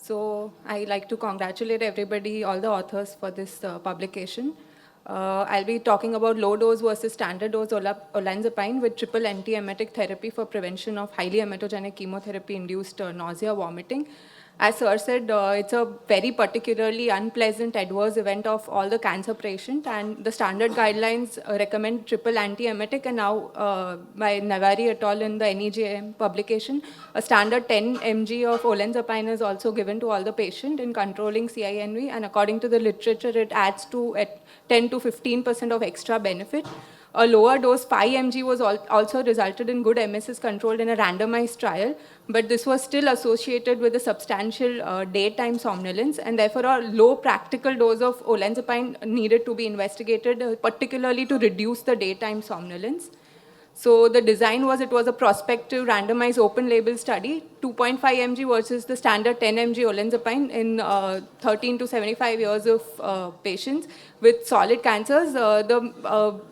So I like to congratulate everybody, all the authors for this publication. I'll be talking about low dose versus standard dose olanzapine with triple antiemetic therapy for prevention of highly emetogenic chemotherapy-induced nausea, vomiting. As Sir said, it's a very particularly unpleasant adverse event of all the cancer patients, and the standard guidelines recommend triple antiemetic, and now by Navari et al. In the NEJM publication, a standard 10 mg of olanzapine is also given to all the patient in controlling CINV, and according to the literature, it adds to 10 to 15% of extra benefit. A lower dose 5 mg was also resulted in good emesis control in a randomized trial, but this was still associated with a substantial daytime somnolence, and therefore a low practical dose of olanzapine needed to be investigated, particularly to reduce the daytime somnolence. So the design was, it was a prospective randomized open label study, 2.5 mg versus the standard 10 mg olanzapine in 13 to 75 years of patients with solid cancers. The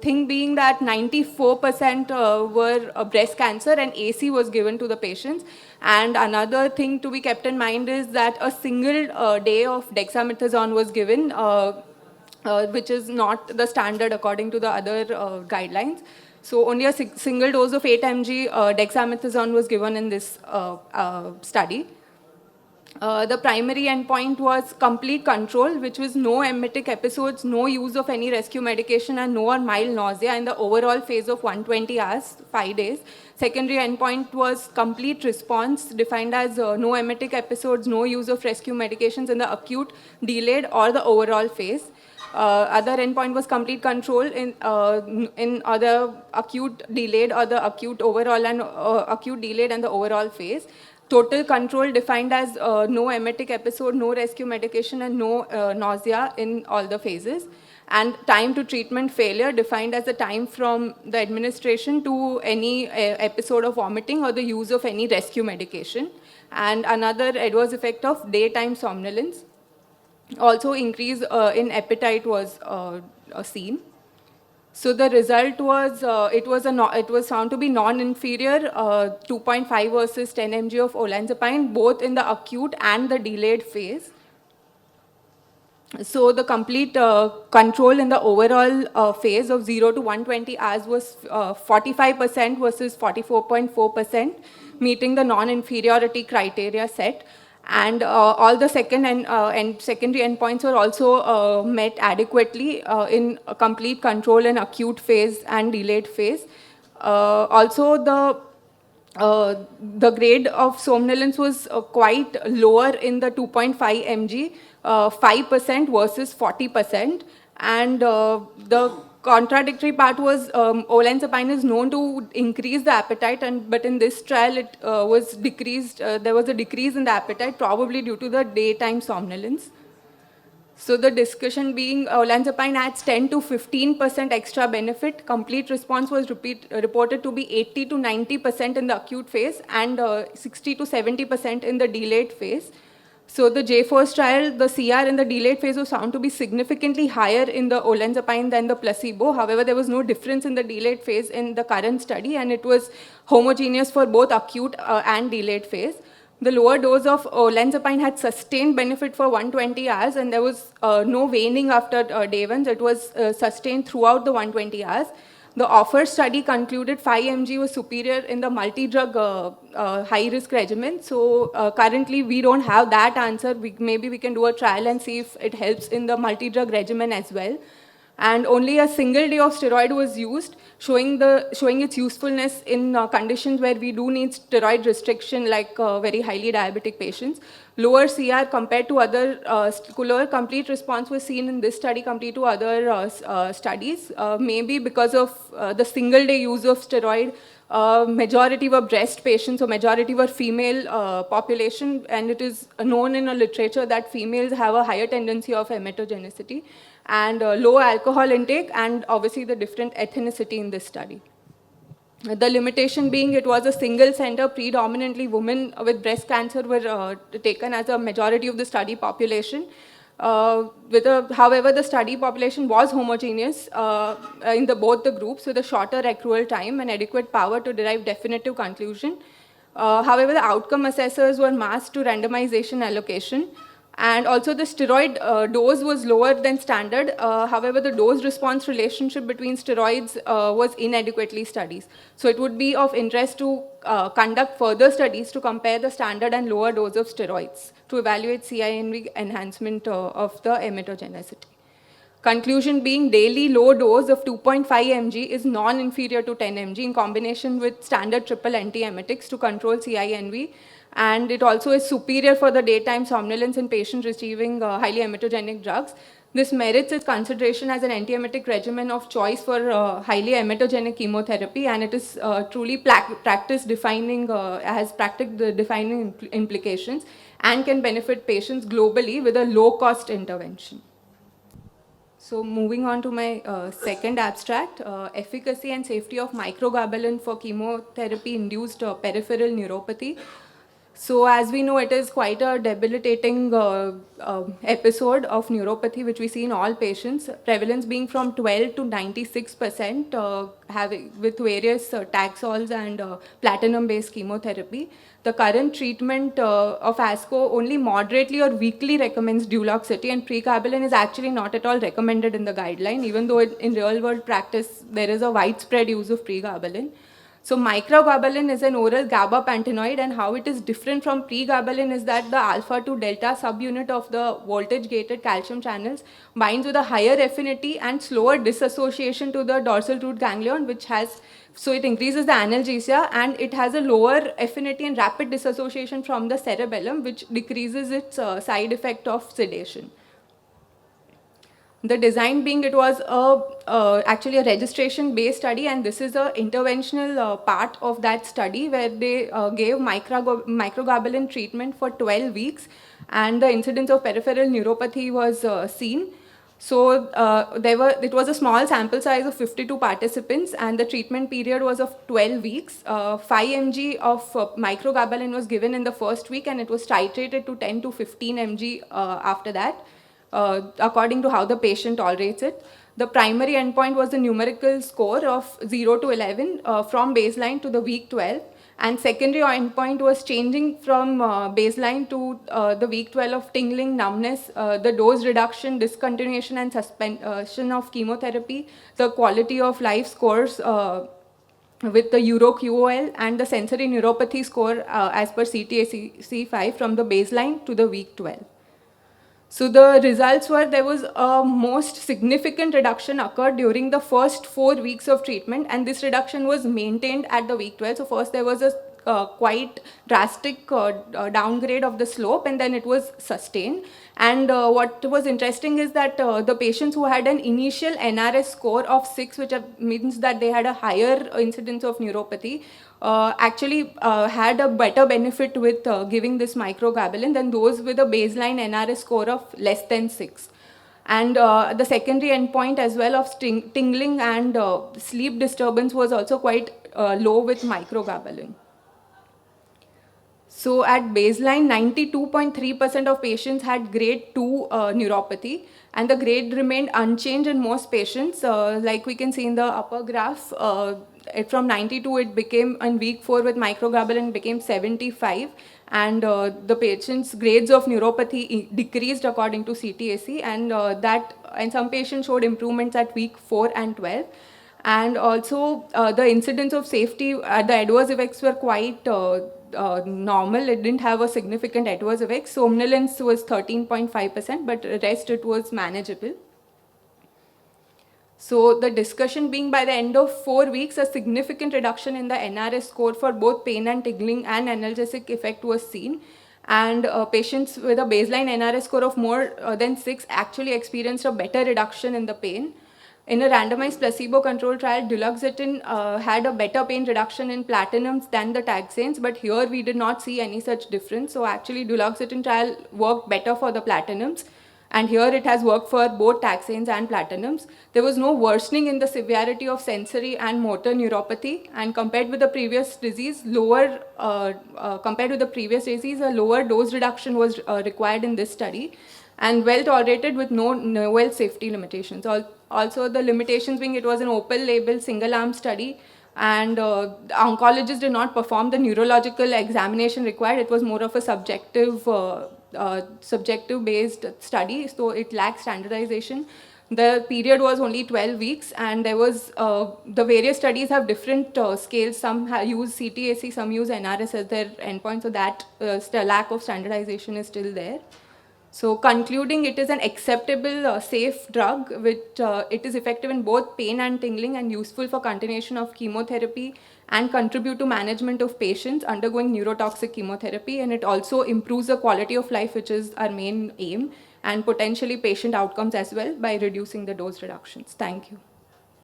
thing being that 94% were breast cancer, and AC was given to the patients. And another thing to be kept in mind is that a single day of dexamethasone was given, which is not the standard according to the other guidelines. So only a single dose of 8 mg dexamethasone was given in this study. The primary endpoint was complete control, which was no emetic episodes, no use of any rescue medication, and no or mild nausea in the overall phase of 120 hours, 5 days. Secondary endpoint was complete response, defined as no emetic episodes, no use of rescue medications in the acute, delayed, or the overall phase. Other endpoint was complete control in other acute delayed or the acute overall and acute delayed and the overall phase. Total control defined as no emetic episode, no rescue medication, and no nausea in all the phases. And time to treatment failure defined as the time from the administration to any episode of vomiting or the use of any rescue medication. And another adverse effect of daytime somnolence. Also increase in appetite was seen. So the result was, it was found to be non-inferior, 2.5 versus 10 mg of olanzapine, both in the acute and the delayed phase. So the complete control in the overall phase of 0 to 120 hours was 45% versus 44.4%, meeting the non-inferiority criteria set. And all the second and secondary endpoints were also met adequately in complete control in acute phase and delayed phase. Also, the grade of somnolence was quite lower in the 2.5 mg, 5% versus 40%. And the contradictory part was olanzapine is known to increase the appetite, but in this trial it was decreased. There was a decrease in the appetite, probably due to the daytime somnolence. So the discussion being olanzapine adds 10 to 15% extra benefit. Complete response was reported to be 80 to 90% in the acute phase and 60 to 70% in the delayed phase. So the J-Force trial, the CR in the delayed phase was found to be significantly higher in the olanzapine than the placebo. However, there was no difference in the delayed phase in the current study, and it was homogeneous for both acute and delayed phase. The lower dose of olanzapine had sustained benefit for 120 hours, and there was no waning after day 1. It was sustained throughout the 120 hours. The offer study concluded 5 mg was superior in the multi-drug high-risk regimen. So currently we don't have that answer. Maybe we can do a trial and see if it helps in the multi-drug regimen as well. And only a single day of steroid was used, showing its usefulness in conditions where we do need steroid restriction, like very highly diabetic patients. Lower CR compared to other, lower complete response was seen in this study compared to other studies, maybe because of the single day use of steroid. Majority were breast patients, so majority were female population, and it is known in a literature that females have a higher tendency of emetogenicity, and low alcohol intake, and obviously the different ethnicity in this study. The limitation being it was a single center, predominantly women with breast cancer were taken as a majority of the study population. However, the study population was homogeneous in both the groups with a shorter accrual time and adequate power to derive definitive conclusion. However, the outcome assessors were masked to randomization allocation. And also the steroid dose was lower than standard. However, the dose-response relationship between steroids was inadequately studied. So it would be of interest to conduct further studies to compare the standard and lower dose of steroids to evaluate CINV enhancement of the emetogenicity. Conclusion being daily low dose of 2.5 mg is non-inferior to 10 mg in combination with standard triple antiemetics to control CINV, and it also is superior for the daytime somnolence in patients receiving highly emetogenic drugs. This merits its consideration as an antiemetic regimen of choice for highly emetogenic chemotherapy, and it is truly practice defining, has practice defining implications and can benefit patients globally with a low cost intervention. So moving on to my second abstract, efficacy and safety of microgabalin for chemotherapy-induced peripheral neuropathy. So as we know, it is quite a debilitating episode of neuropathy, which we see in all patients, prevalence being from 12 to 96%, having with various Taxols and platinum-based chemotherapy. The current treatment of ASCO only moderately or weakly recommends duloxetine, and pregabalin is actually not at all recommended in the guideline, even though in real-world practice there is a widespread use of pregabalin. So microgabalin is an oral GABA pantenoid, and how it is different from pregabalin is that the alpha to delta subunit of the voltage-gated calcium channels binds with a higher affinity and slower dissociation to the dorsal root ganglion, which has, so it increases the analgesia, and it has a lower affinity and rapid dissociation from the cerebellum, which decreases its side effect of sedation. The design being, it was actually a registration-based study, and this is a interventional part of that study where they gave microgabalin treatment for 12 weeks, and the incidence of peripheral neuropathy was seen. So it was a small sample size of 52 participants, and the treatment period was of 12 weeks. 5 mg of microgabalin was given in the first week, and it was titrated to 10 to 15 mg after that. According to how the patient tolerates it. The primary endpoint was the numerical score of 0 to 11 from baseline to the week 12. And secondary endpoint was changing from baseline to the week 12 of tingling, numbness, the dose reduction, discontinuation and suspension of chemotherapy, the quality of life scores with the EuroQOL, and the sensory neuropathy score as per CTAC-5 from the baseline to the week 12. So the results were there was a most significant reduction occurred during the first 4 weeks of treatment, and this reduction was maintained at the week 12. So first there was a quite drastic downgrade of the slope, and then it was sustained. And what was interesting is that the patients who had an initial NRS score of 6, which means that they had a higher incidence of neuropathy, actually had a better benefit with giving this microgabalin than those with a baseline NRS score of less than 6. And the secondary endpoint as well of tingling and sleep disturbance was also quite low with microgabalin. So at baseline, 92.3% of patients had grade 2 neuropathy, and the grade remained unchanged in most patients. Like we can see in the upper graph, from 92 it became, in week 4 with microgabalin became 75, and the patients' grades of neuropathy decreased according to CTAC, and some patients showed improvements at week 4 and 12. And also the incidence of safety, the adverse effects were quite normal. It didn't have a significant adverse effect. Somnolence was 13.5%, but the rest it was manageable. So the discussion being, by the end of 4 weeks, a significant reduction in the NRS score for both pain and tingling and analgesic effect was seen. And patients with a baseline NRS score of more than 6 actually experienced a better reduction in the pain. In a randomized placebo-controlled trial, duloxetine had a better pain reduction in platinums than the taxanes, but here we did not see any such difference. So actually, duloxetine trial worked better for the platinums, and here it has worked for both taxanes and platinums. There was no worsening in the severity of sensory and motor neuropathy, and compared with the previous disease, a lower dose reduction was required in this study, and well tolerated with no novel safety limitations. Also, the limitations being it was an open label single arm study, and the oncologist did not perform the neurological examination required. It was more of a subjective based study, so it lacked standardization. The period was only 12 weeks, and there was the various studies have different scales. Some use CTAC, some use NRS as their endpoint, so that lack of standardization is still there. So concluding, it is an acceptable, safe drug, which it is effective in both pain and tingling and useful for continuation of chemotherapy and contribute to management of patients undergoing neurotoxic chemotherapy. And it also improves the quality of life, which is our main aim, and potentially patient outcomes as well by reducing the dose reductions. Thank you.